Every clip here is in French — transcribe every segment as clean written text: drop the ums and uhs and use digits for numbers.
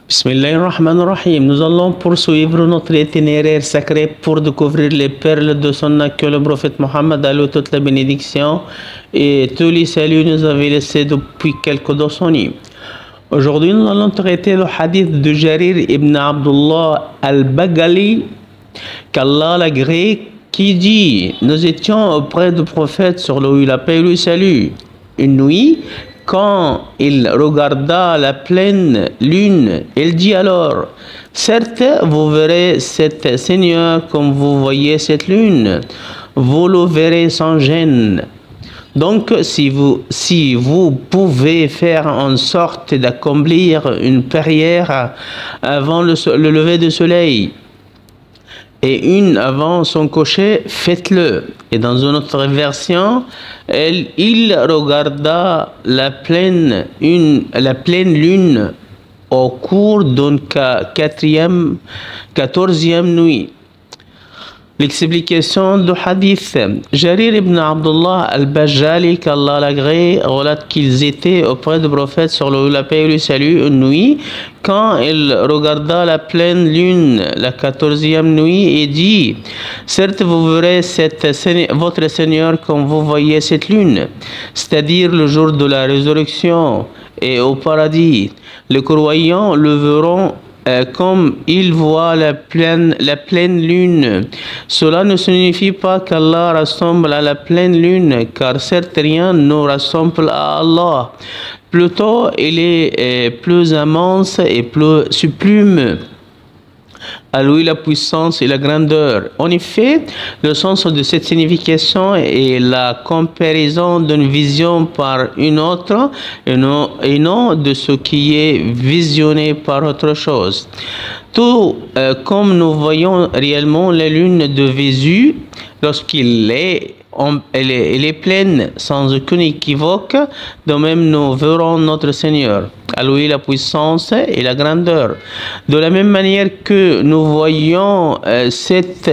Bismillahirrahmanirrahim. Nous allons poursuivre notre itinéraire sacré pour découvrir les perles de Sunna que le prophète Mohammed a lu toute la bénédiction et tous les saluts nous avaient laissés depuis quelques décennies. Aujourd'hui, nous allons traiter le hadith de Jarir ibn Abdullah al-Bagali, qu'Allah l'agrée, qui dit: nous étions auprès du prophète sur lui la paix et le salut une nuit. Quand il regarda la pleine lune, il dit alors: certes, vous verrez cet Seigneur comme vous voyez cette lune, vous le verrez sans gêne. Donc, si vous pouvez faire en sorte d'accomplir une prière avant le lever du soleil, et une avant son coucher, faites-le. Et dans une autre version, il regarda la pleine lune au cours d'une 14e nuit. L'explication du hadith. Jarir ibn Abdullah al-Bajali, qu'Allah l'agrée, relate qu'ils étaient auprès du prophète sur la paix et le salut une nuit, quand il regarda la pleine lune, la 14e nuit, et dit: certes, vous verrez votre Seigneur comme vous voyez cette lune, c'est-à-dire le jour de la résurrection et au paradis. Les croyants le verront comme ils voient la pleine lune. Cela ne signifie pas qu'Allah rassemble à la pleine lune, car certes rien ne rassemble à Allah. Plutôt, il est plus immense et plus sublime. À lui la puissance et la grandeur. En effet, le sens de cette signification est la comparaison d'une vision par une autre et non de ce qui est visionné par autre chose. Tout comme nous voyons réellement la lune de Vésus lorsqu'il est elle est pleine sans aucun équivoque, de même nous verrons notre Seigneur. À lui la puissance et la grandeur. De la même manière que nous voyons cette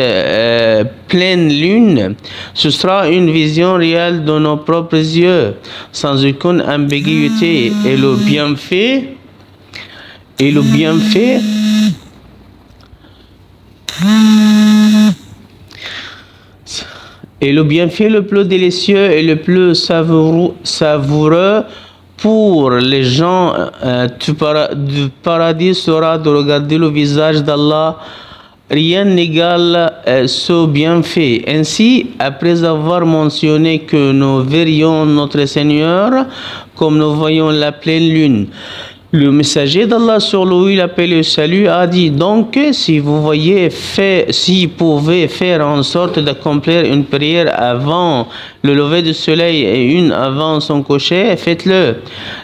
pleine lune, ce sera une vision réelle de nos propres yeux, sans aucune ambiguïté. Et le bienfait le plus délicieux et le plus savoureux pour les gens du paradis sera de regarder le visage d'Allah. Rien n'égale ce bienfait. Ainsi, après avoir mentionné que nous verrions notre Seigneur comme nous voyons la pleine lune, le messager d'Allah sur lui la paix et le salut a dit: donc, si vous pouvez faire en sorte d'accomplir une prière avant le lever du soleil et une avant son coucher, faites-le.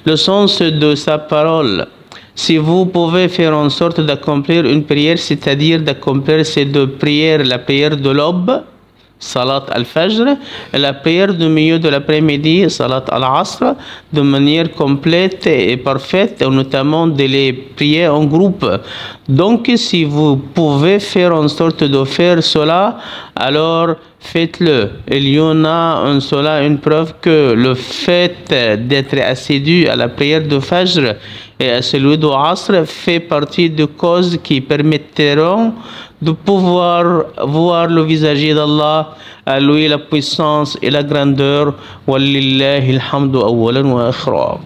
Le sens de sa parole: si vous pouvez faire en sorte d'accomplir une prière, c'est-à-dire d'accomplir ces deux prières, la prière de l'aube, Salat al-Fajr, et la prière du milieu de l'après-midi, Salat al-Asr, de manière complète et parfaite, et notamment de les prier en groupe. Donc, si vous pouvez faire en sorte de faire cela, alors faites-le. Il y en a en cela une preuve que le fait d'être assidu à la prière de Fajr et à celui de Asr fait partie de causes qui permettront de pouvoir voir le visage d'Allah. À lui la puissance et la grandeur. Wallillahi alhamdu awwalan wa akhira.